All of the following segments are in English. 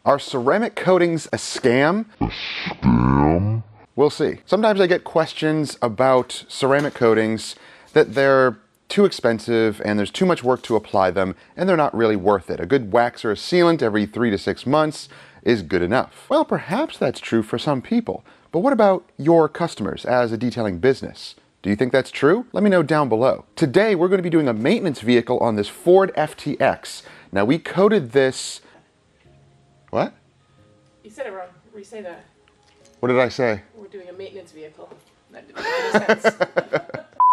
Are ceramic coatings a scam? We'll see. Sometimes I get questions about ceramic coatings that they're too expensive and there's too much work to apply them and they're not really worth it. A good wax or a sealant every 3 to 6 months is good enough. Well, perhaps that's true for some people, but what about your customers as a detailing business? Do you think that's true? Let me know down below. Today, we're going to be doing a maintenance vehicle on this Ford FTX. Now, we coated this... What? You said it wrong. Re-say that. What did I say? We're doing a maintenance vehicle. That didn't make any sense.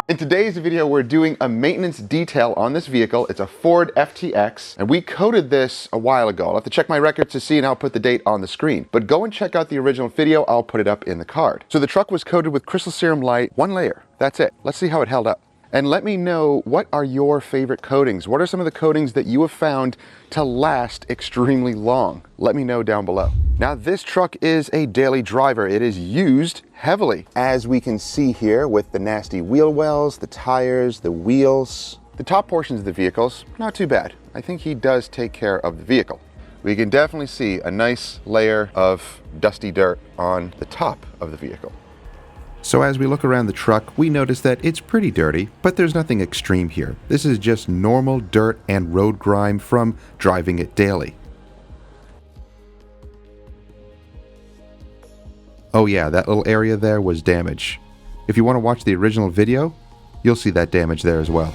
In today's video, we're doing a maintenance detail on this vehicle. It's a Ford FTX, and we coated this a while ago. I'll have to check my records to see, and I'll put the date on the screen. But go and check out the original video. I'll put it up in the card. So the truck was coated with crystal serum light, 1 layer. That's it. Let's see how it held up. And let me know, what are your favorite coatings? What are some of the coatings that you have found to last extremely long? Let me know down below. Now, this truck is a daily driver. It is used heavily, as we can see here with the nasty wheel wells, the tires, the wheels. The top portions of the vehicles, not too bad. I think he does take care of the vehicle. We can definitely see a nice layer of dusty dirt on the top of the vehicle. So as we look around the truck, we notice that it's pretty dirty, but there's nothing extreme here. This is just normal dirt and road grime from driving it daily. Oh yeah, that little area there was damage. If you want to watch the original video, you'll see that damage there as well.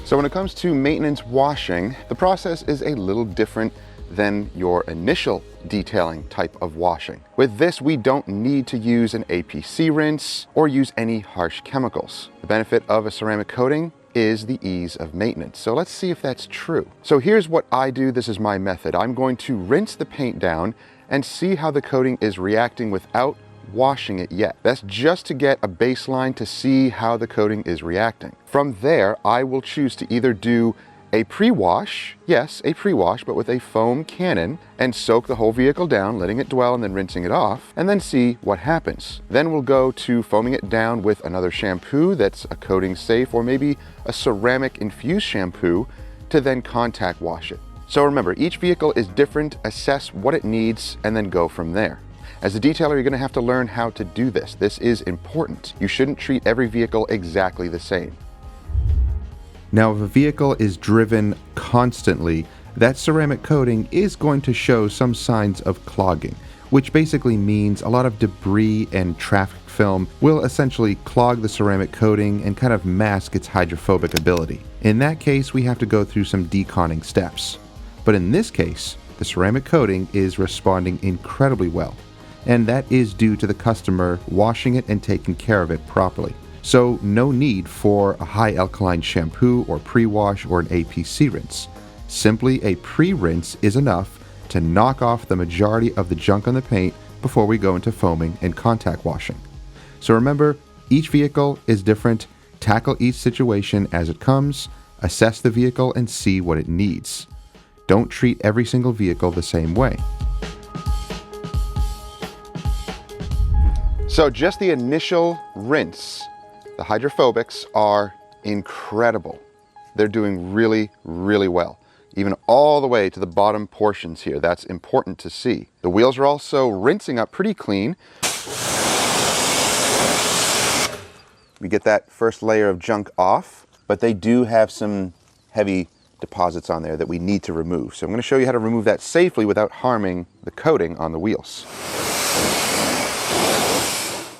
So when it comes to maintenance washing, the process is a little different than your initial detailing type of washing. With this, we don't need to use an APC rinse or use any harsh chemicals. The benefit of a ceramic coating is the ease of maintenance. So let's see if that's true. So here's what I do. This is my method. I'm going to rinse the paint down and see how the coating is reacting without washing it yet. That's just to get a baseline to see how the coating is reacting. From there, I will choose to either do a pre-wash, yes, a pre-wash, but with a foam cannon, and soak the whole vehicle down, letting it dwell and then rinsing it off, and then see what happens. Then we'll go to foaming it down with another shampoo that's a coating safe, or maybe a ceramic infused shampoo to then contact wash it. So remember, each vehicle is different, assess what it needs, and then go from there. As a detailer, you're going to have to learn how to do this. This is important. You shouldn't treat every vehicle exactly the same. Now, if a vehicle is driven constantly, that ceramic coating is going to show some signs of clogging, which basically means a lot of debris and traffic film will essentially clog the ceramic coating and kind of mask its hydrophobic ability. In that case, we have to go through some deconning steps. But in this case, the ceramic coating is responding incredibly well. And that is due to the customer washing it and taking care of it properly. So no need for a high alkaline shampoo or pre-wash or an APC rinse. Simply a pre-rinse is enough to knock off the majority of the junk on the paint before we go into foaming and contact washing. So remember, each vehicle is different. Tackle each situation as it comes, assess the vehicle and see what it needs. Don't treat every single vehicle the same way. So just the initial rinse, the hydrophobics are incredible. They're doing really, really well. Even all the way to the bottom portions here. That's important to see. The wheels are also rinsing up pretty clean. We get that first layer of junk off, but they do have some heavy deposits on there that we need to remove. So I'm going to show you how to remove that safely without harming the coating on the wheels.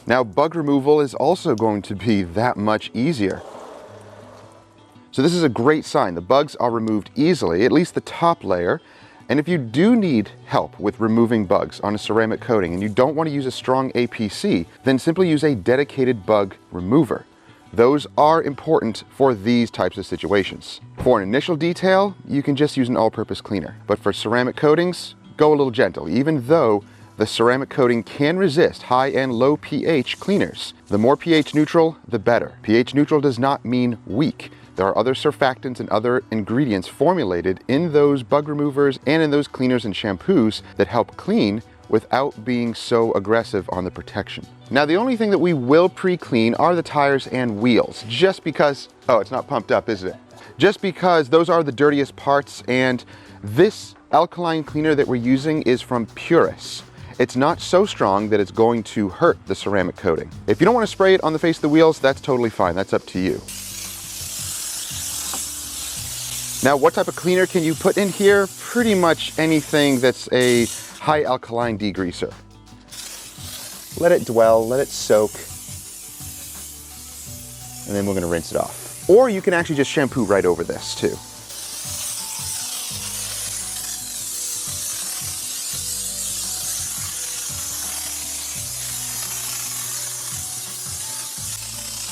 Now, bug removal is also going to be that much easier. So this is a great sign. The bugs are removed easily, at least the top layer. And if you do need help with removing bugs on a ceramic coating and you don't want to use a strong APC, then simply use a dedicated bug remover. Those are important for these types of situations. For an initial detail, you can just use an all-purpose cleaner. But for ceramic coatings, go a little gentle, even though the ceramic coating can resist high and low pH cleaners. The more pH neutral, the better. pH neutral does not mean weak. There are other surfactants and other ingredients formulated in those bug removers and in those cleaners and shampoos that help clean without being so aggressive on the protection. Now, the only thing that we will pre-clean are the tires and wheels, just because, oh, it's not pumped up, is it? Just because those are the dirtiest parts, and this alkaline cleaner that we're using is from Purus. It's not so strong that it's going to hurt the ceramic coating. If you don't want to spray it on the face of the wheels, that's totally fine. That's up to you. Now, what type of cleaner can you put in here? Pretty much anything that's a high alkaline degreaser. Let it dwell, let it soak, and then we're going to rinse it off. Or you can actually just shampoo right over this too.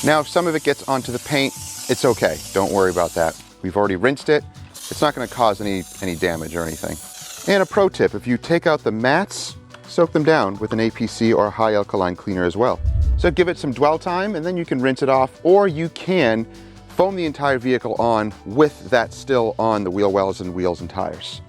Now, if some of it gets onto the paint, it's okay. Don't worry about that. We've already rinsed it. It's not going to cause any damage or anything. And a pro tip, if you take out the mats, soak them down with an APC or a high alkaline cleaner as well. So give it some dwell time and then you can rinse it off, or you can foam the entire vehicle on with that still on the wheel wells and wheels and tires.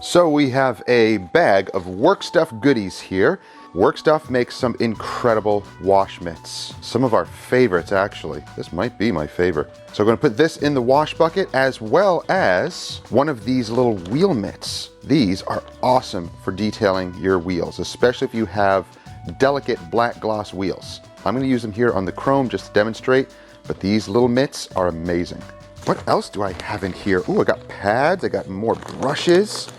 So we have a bag of Work Stuff goodies here. Work Stuff makes some incredible wash mitts. Some of our favorites, actually. This might be my favorite. So we're gonna put this in the wash bucket, as well as one of these little wheel mitts. These are awesome for detailing your wheels, especially if you have delicate black gloss wheels. I'm gonna use them here on the chrome just to demonstrate, but these little mitts are amazing. What else do I have in here? Ooh, I got pads, I got more brushes.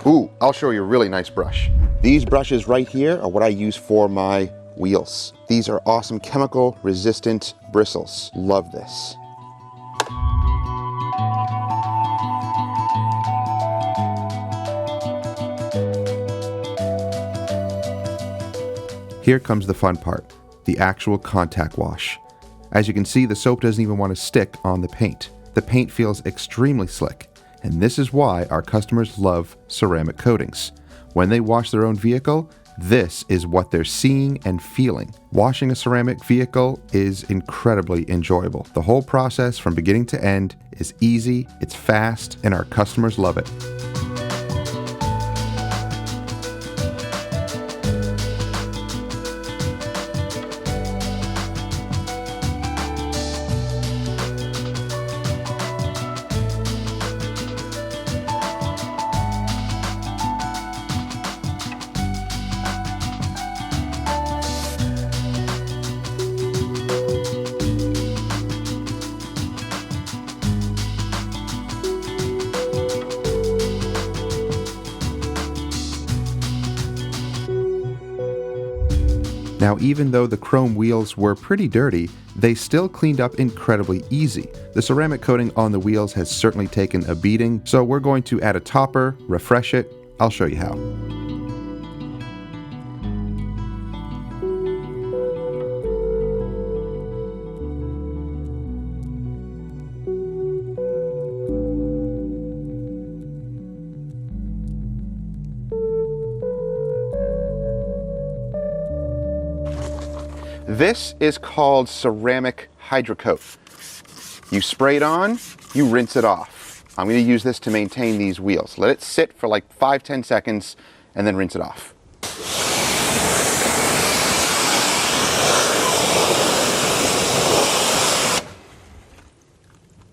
Ooh, I'll show you a really nice brush. These brushes right here are what I use for my wheels. These are awesome chemical resistant bristles. Love this. Here comes the fun part, the actual contact wash. As you can see, the soap doesn't even want to stick on the paint. The paint feels extremely slick. And this is why our customers love ceramic coatings. When they wash their own vehicle, this is what they're seeing and feeling. Washing a ceramic vehicle is incredibly enjoyable. The whole process from beginning to end is easy, it's fast, and our customers love it. Now, even though the chrome wheels were pretty dirty, they still cleaned up incredibly easy. The ceramic coating on the wheels has certainly taken a beating, so we're going to add a topper, refresh it. I'll show you how. This is called ceramic hydrocoat. You spray it on, you rinse it off. I'm going to use this to maintain these wheels. Let it sit for like 5-10 seconds and then rinse it off.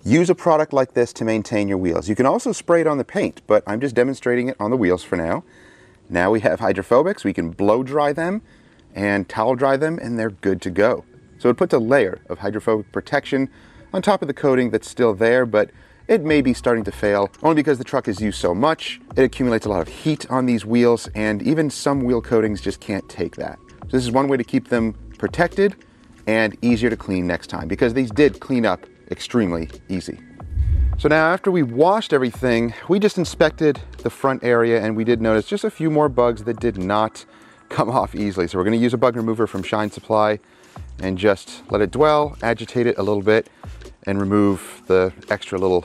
Use a product like this to maintain your wheels. You can also spray it on the paint, but I'm just demonstrating it on the wheels for now. Now we have hydrophobics, we can blow dry them and towel dry them, and they're good to go. So it puts a layer of hydrophobic protection on top of the coating that's still there, but it may be starting to fail, only because the truck is used so much. It accumulates a lot of heat on these wheels, and even some wheel coatings just can't take that. So this is one way to keep them protected and easier to clean next time, because these did clean up extremely easy. So now after we washed everything, we just inspected the front area and we did notice just a few more bugs that did not come off easily. So we're gonna use a bug remover from Shine Supply and just let it dwell, agitate it a little bit, and remove the extra little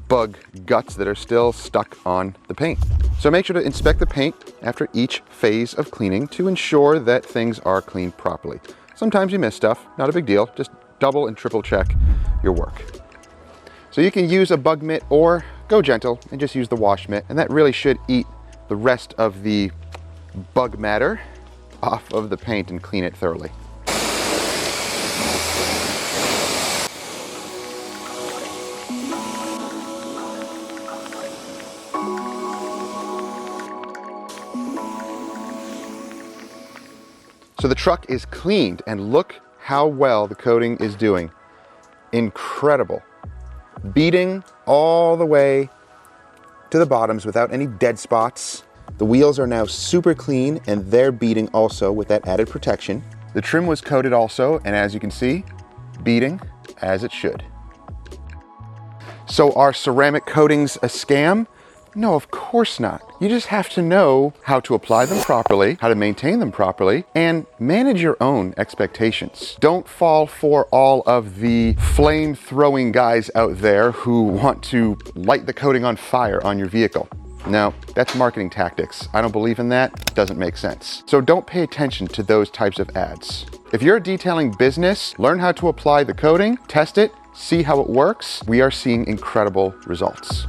bug guts that are still stuck on the paint. So make sure to inspect the paint after each phase of cleaning to ensure that things are cleaned properly. Sometimes you miss stuff, not a big deal, just double and triple check your work. So you can use a bug mitt or go gentle and just use the wash mitt, and that really should eat the rest of the bug matter off of the paint and clean it thoroughly. So the truck is cleaned and look how well the coating is doing. Incredible. Beading all the way to the bottoms without any dead spots. The wheels are now super clean and they're beading also with that added protection. The trim was coated also, and as you can see, beading as it should. So are ceramic coatings a scam? No, of course not. You just have to know how to apply them properly, how to maintain them properly, and manage your own expectations. Don't fall for all of the flame-throwing guys out there who want to light the coating on fire on your vehicle. No, that's marketing tactics. I don't believe in that. It doesn't make sense. So don't pay attention to those types of ads. If you're a detailing business, learn how to apply the coating, test it, see how it works. We are seeing incredible results.